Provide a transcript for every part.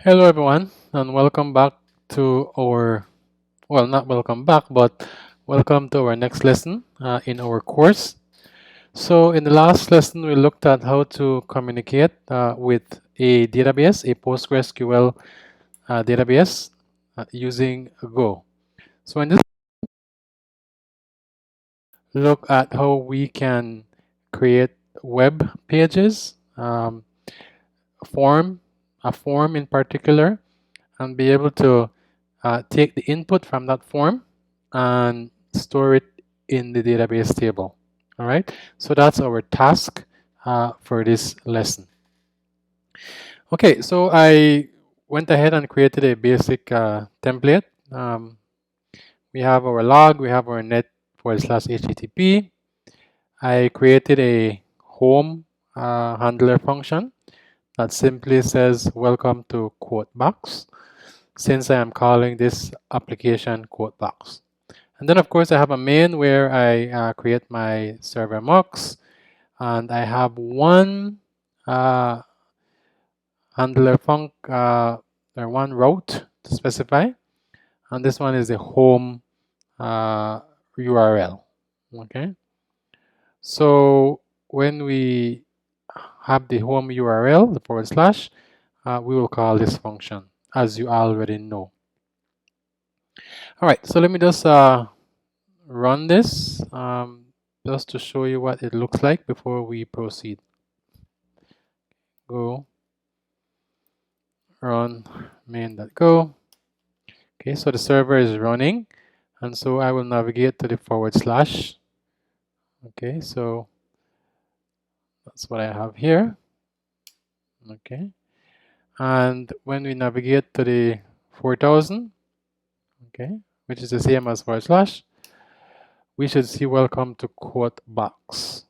Hello everyone and welcome back to our, well, not welcome back, but welcome to our next lesson in our course. So in the last lesson, we looked at how to communicate with a database, a PostgreSQL database using Go. So in this, look at how we can create web pages, a form in particular, and be able to take the input from that form and store it in the database table. All right, so that's our task for this lesson. Okay, so I went ahead and created a basic template. We have our log, we have our net/http. I created a home handler function that simply says welcome to quote box, since I am calling this application quote box. And then of course I have a main where I create my server mux, and I have one handler func or one route to specify, and this one is the home URL. Okay, so when we have the home URL, the /, we will call this function, as you already know. All right, so let me just run this just to show you what it looks like before we proceed. Go run main.go. Okay, so the server is running, and so I will navigate to the /. Okay, so that's what I have here. Okay, and when we navigate to the 4000, okay, which is the same as /, we should see welcome to quote box.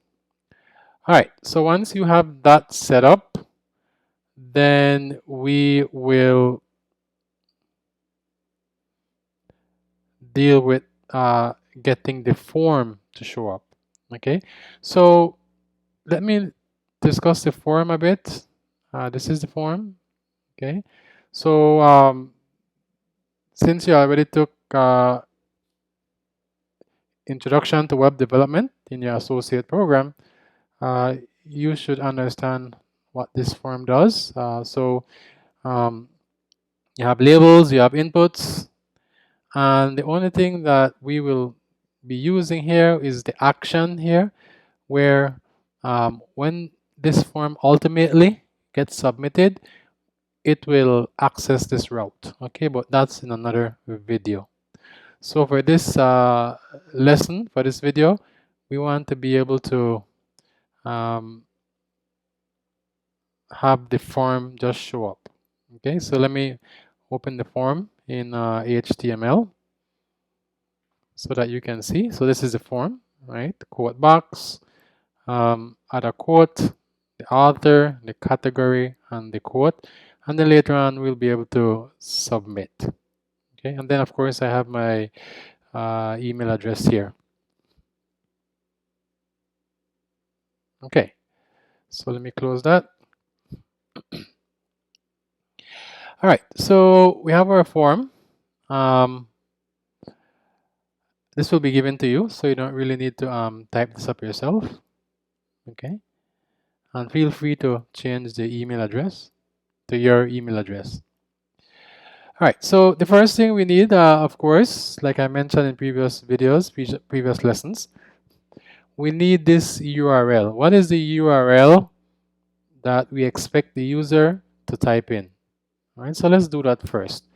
All right, so once you have that set up, then we will deal with getting the form to show up. Okay, so let me discuss the form a bit. This is the form. Okay, so since you already took introduction to web development in your associate program, you should understand what this form does. You have labels, you have inputs, and the only thing that we will be using here is the action here, where when this form ultimately gets submitted, it will access this route. Okay, but that's in another video. So for this lesson, for this video, we want to be able to have the form just show up. Okay, so let me open the form in HTML so that you can see. So this is the form, right? Quote box, add a quote, the author, the category, and the quote. And then later on, we'll be able to submit. Okay, and then of course I have my email address here. Okay, so let me close that. All right, so we have our form. This will be given to you, so you don't really need to type this up yourself. Okay, and feel free to change the email address to your email address. All right, so the first thing we need, of course, like I mentioned in previous videos, previous lessons, we need this URL. What is the URL that we expect the user to type in? All right, so let's do that first.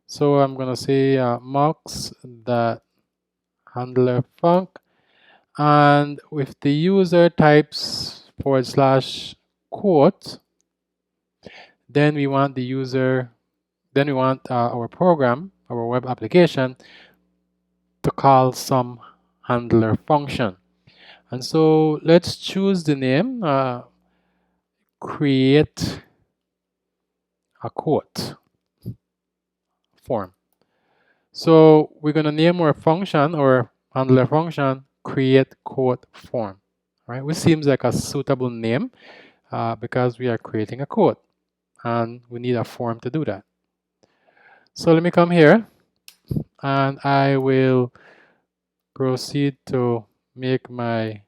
So I'm going to say mux.handlerfunc, and if the user types /quote, then we want the user, then we want our program, our web application, to call some handler function. And so let's choose the name, create a quote form. So we're going to name our function or handler function create quote form. Right, which seems like a suitable name because we are creating a quote. and we need a form to do that. So let me come here and I will proceed to make my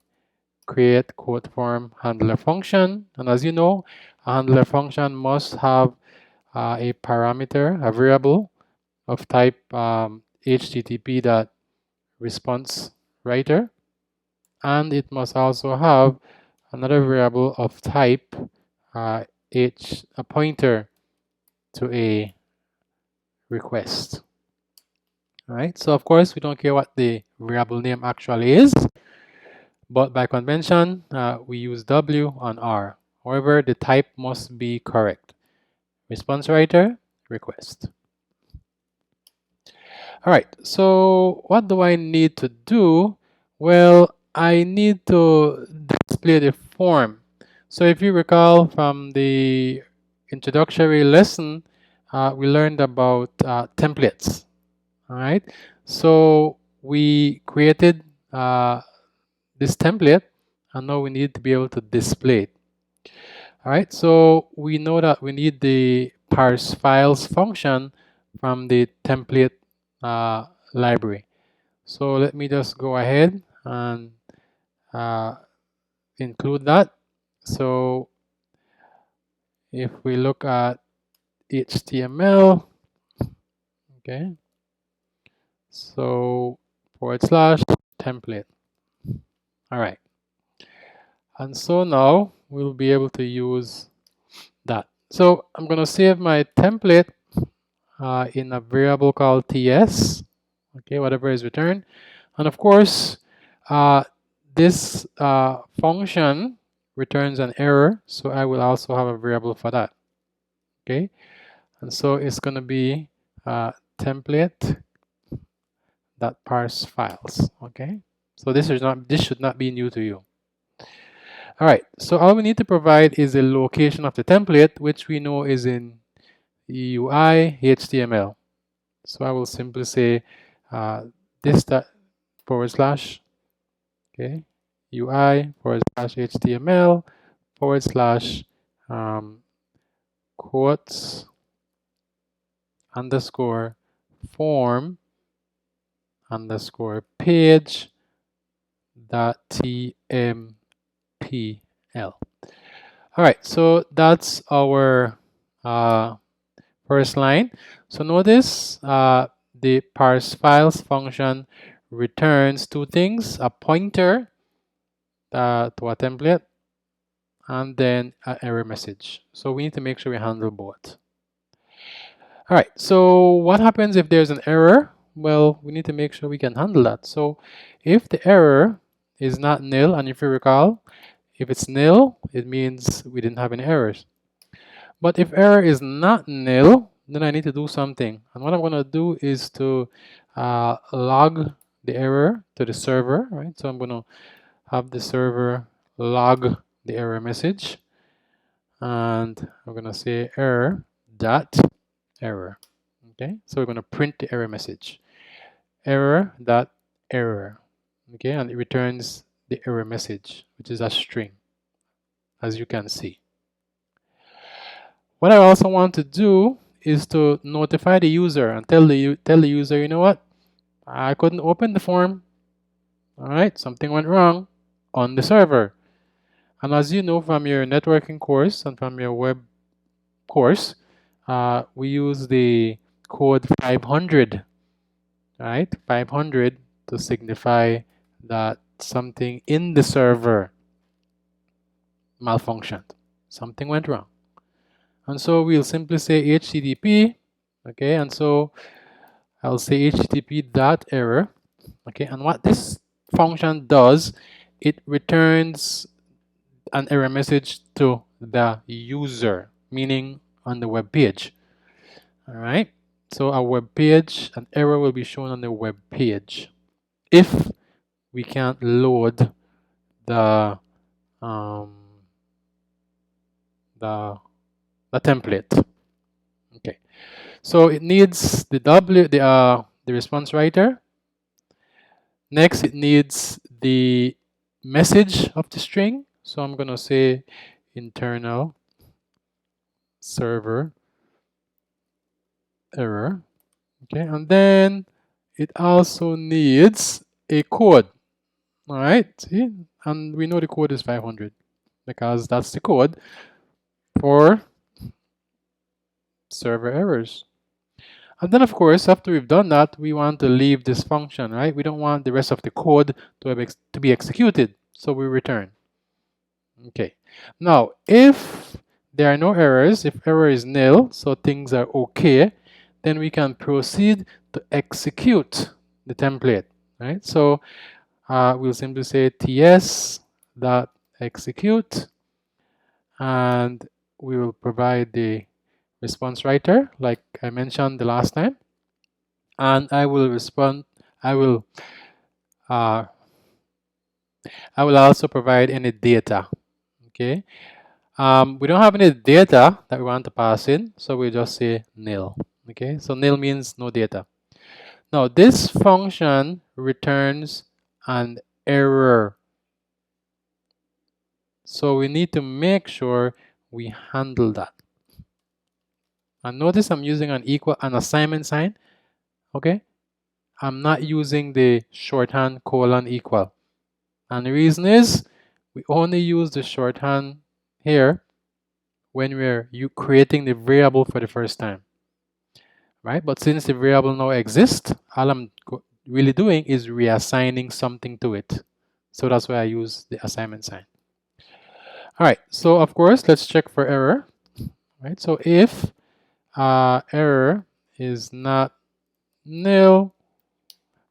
create quote form handler function. And as you know, a handler function must have a parameter, a variable of type http.response writer, and it must also have another variable of type a pointer to a request. All right, so of course we don't care what the variable name actually is, but by convention we use W on R. However, the type must be correct. Response writer, request. All right, so what do I need to do? Well, I need to display the form. So if you recall from the introductory lesson, we learned about templates. All right, so we created this template, and now we need to be able to display it. All right, so we know that we need the parse files function from the template library. So let me just go ahead and include that. So if we look at HTML, okay, so /template. All right, and so now we'll be able to use that. So I'm going to save my template in a variable called ts, okay, whatever is returned. And of course, this function returns an error, so I will also have a variable for that. Okay, and so it's going to be template that parse files. Okay, so this should not be new to you. All right, so all we need to provide is the location of the template, which we know is in UI HTML. So I will simply say this / okay, UI /HTML / quotes _ form _ page .tmpl. All right, so that's our first line. So notice the parse files function returns two things: a pointer to a template and then an error message. So we need to make sure we handle both. All right, so what happens if there's an error? Well, we need to make sure we can handle that. So if the error is not nil, and if you recall, if it's nil, it means we didn't have any errors. But if error is not nil, then I need to do something. And what I'm going to do is to log the error to the server, right? So I'm going to have the server log the error message. And I'm going to say error. Okay, so we're going to print the error message. Error. Okay, and it returns the error message, which is a string, as you can see. What I also want to do is to notify the user and tell the user, you know what, I couldn't open the form. All right, something went wrong on the server. And as you know from your networking course and from your web course, we use the code 500, right? 500 to signify that something in the server malfunctioned. Something went wrong. And so we'll simply say HTTP, okay, and so I'll say HTTP.error, okay, and what this function does, it returns an error message to the user, meaning on the web page. All right, so a web page, an error will be shown on the web page if we can't load the template. Okay, so it needs the response writer. Next, it needs the message of the string. So I'm going to say internal server error. Okay, and then it also needs a code. All right, see, and we know the code is 500 because that's the code for server errors. And then, of course, after we've done that, we want to leave this function, right? We don't want the rest of the code to be executed, so we return. Okay. Now, if there are no errors, if error is nil, so things are okay, then we can proceed to execute the template, right? So we'll simply say ts.execute, and we will provide the response writer like I mentioned the last time, and I will respond. I will also provide any data. Okay. We don't have any data that we want to pass in, so we just say nil. Okay, so nil means no data. Now this function returns an error, so we need to make sure we handle that. And notice I'm using an assignment sign. Okay, I'm not using the shorthand colon equal, and the reason is we only use the shorthand here when we're creating the variable for the first time, right? But since the variable now exists, all I'm really doing is reassigning something to it. So that's why I use the assignment sign. All right, so of course, let's check for error, right? So if error is not nil,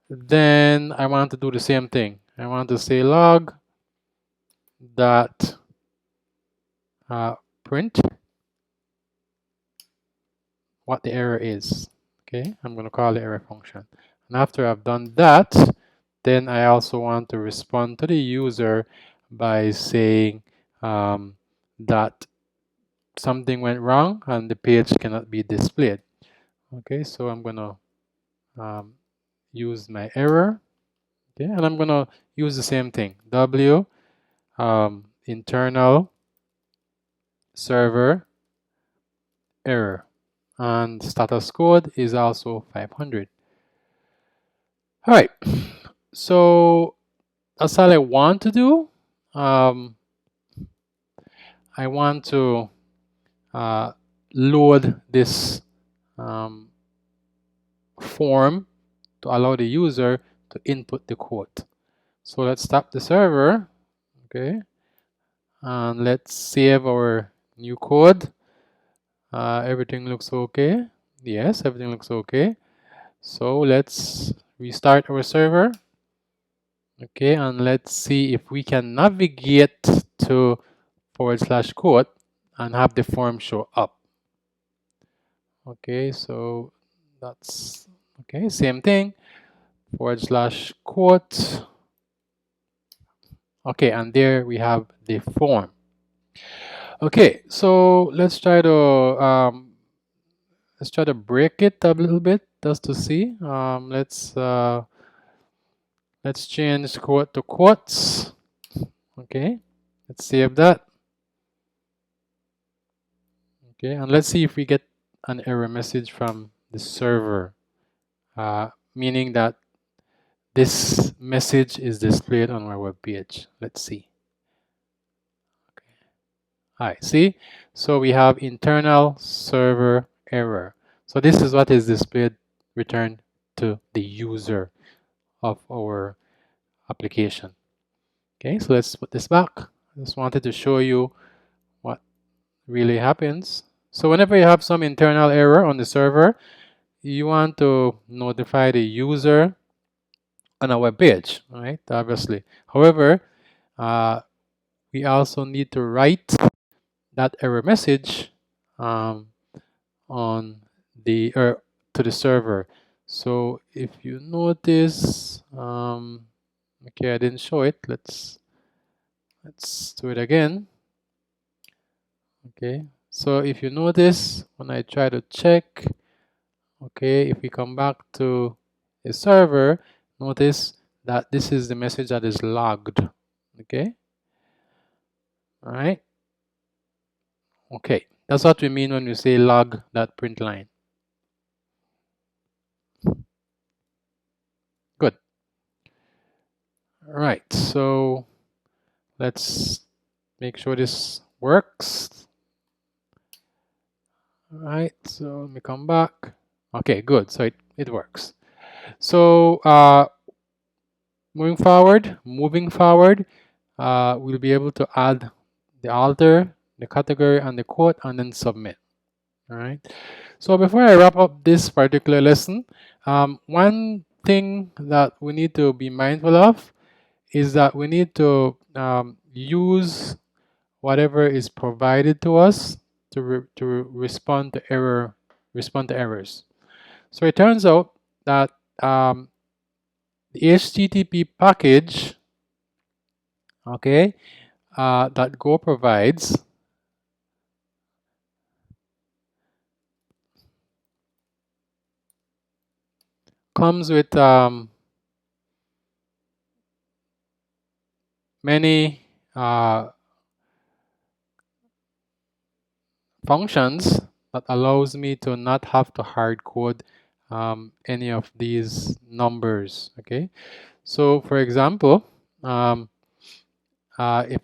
then I want to do the same thing. I want to say log dot print what the error is. Okay, I'm going to call the error function. And after I've done that, then I also want to respond to the user by saying that something went wrong and the page cannot be displayed. Okay, so I'm going to use my error. Okay, and I'm going to use the same thing. W internal server error, and status code is also 500. All right, so that's all I want to do. I want to load this form to allow the user to input the code. So let's stop the server, okay, and let's save our new code. Everything looks okay. Yes, everything looks okay. So let's restart our server. Okay, and let's see if we can navigate to /quote and have the form show up. Okay, so that's okay, same thing, /quote. Okay, and there we have the form. Okay, so let's try to break it a little bit just to see. Let's change quote to quotes. Okay, let's save that. Okay, and let's see if we get an error message from the server, meaning that this message is displayed on our web page. Let's see. Okay. All right, see? So we have internal server error. So this is what is displayed, returned to the user of our application. Okay, so let's put this back. I just wanted to show you what really happens. So whenever you have some internal error on the server, you want to notify the user on a web page, right? Obviously. However, we also need to write that error message on the to the server. So if you notice, okay, I didn't show it. Let's do it again. Okay, so if you notice, when I try to check, okay, if we come back to the server, notice that this is the message that is logged. Okay, all right, okay. That's what we mean when we say log.println. Good. All right, so let's make sure this works. All right, so let me come back. Okay, good. So it works. So moving forward, we'll be able to add the alter, the category, and the quote, and then submit. All right. So before I wrap up this particular lesson, one thing that we need to be mindful of is that we need to use whatever is provided to us to respond to errors. So it turns out that the HTTP package, okay, that Go provides comes with many functions that allows me to not have to hard code any of these numbers. Okay, so for example, if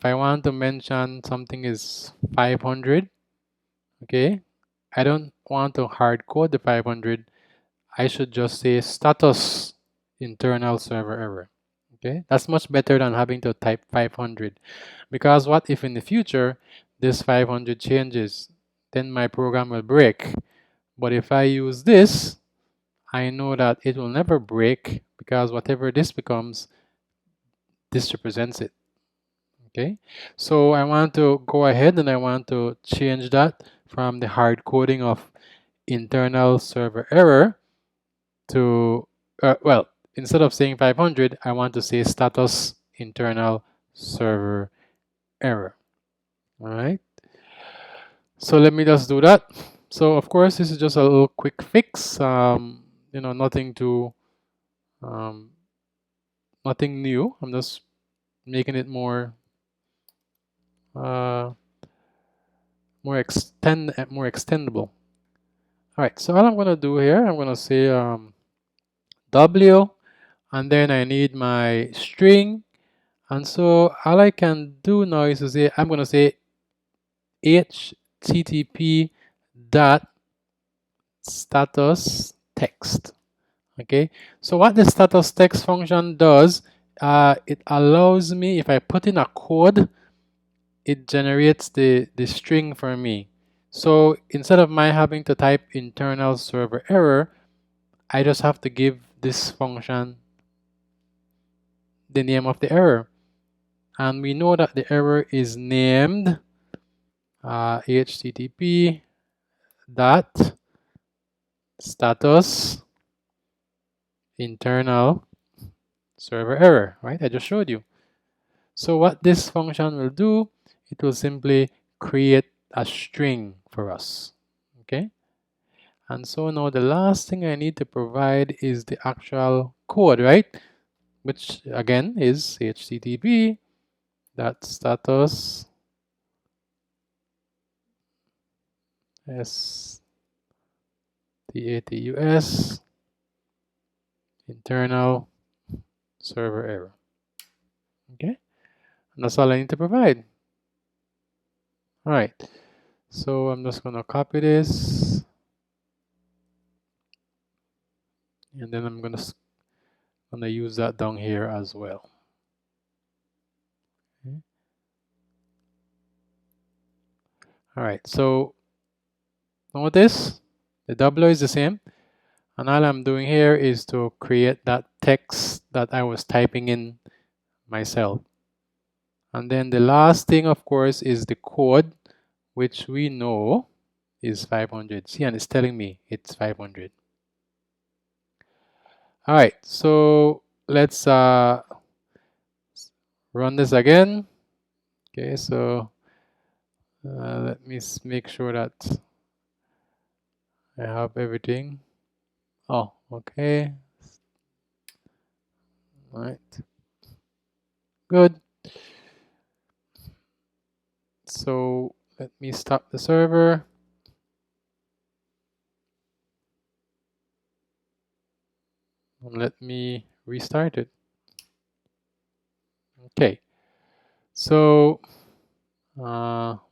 I want to mention something is 500, okay, I don't want to hard code the 500. I should just say status internal server error. Okay, that's much better than having to type 500, because what if in the future this 500 changes, then my program will break. But if I use this, I know that it will never break, because whatever this becomes, this represents it. Okay, so I want to go ahead and I want to change that from the hard coding of internal server error to, well, instead of saying 500, I want to say status internal server error. All right, so let me just do that. So of course, this is just a little quick fix, nothing too nothing new. I'm just making it more more extendable. All right, so all I'm gonna do here, I'm gonna say W, and then I need my string, and so all I can do now is to say, I'm gonna say HTTP dot status text. Okay, so what the status text function does, it allows me, if I put in a code, it generates the string for me. So instead of my having to type internal server error, I just have to give this function the name of the error. And we know that the error is named HTTP dot status internal server error, right? I just showed you. So what this function will do, it will simply create a string for us, okay? And so now the last thing I need to provide is the actual code, right? Which again is HTTP dot status status internal server error. Okay, and that's all I need to provide. All right, so I'm just gonna copy this, and then I'm gonna use that down here as well. Okay. All right, so notice the W is the same, and all I'm doing here is to create that text that I was typing in myself. And then the last thing, of course, is the code, which we know is 500. See, and it's telling me it's 500. All right, so let's run this again. Okay, so let me make sure that I have everything. Oh, okay. All right. Good. So let me stop the server. And let me restart it. Okay, so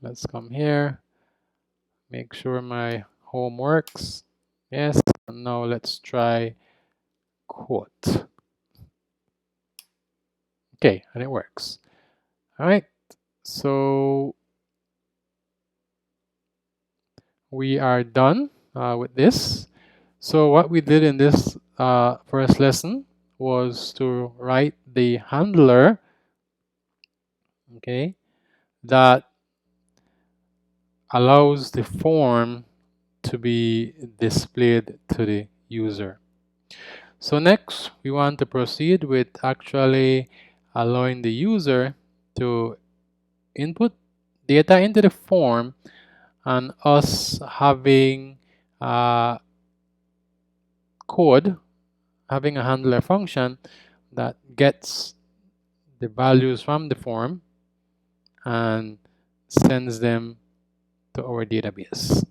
let's come here, make sure my home works. Yes, and now let's try quote. Okay, and it works. All right, so we are done with this. So what we did in this first lesson was to write the handler, okay, that allows the form to be displayed to the user. So next, we want to proceed with actually allowing the user to input data into the form and us having code, having a handler function that gets the values from the form and sends them to our database.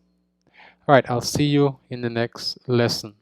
All right, I'll see you in the next lesson.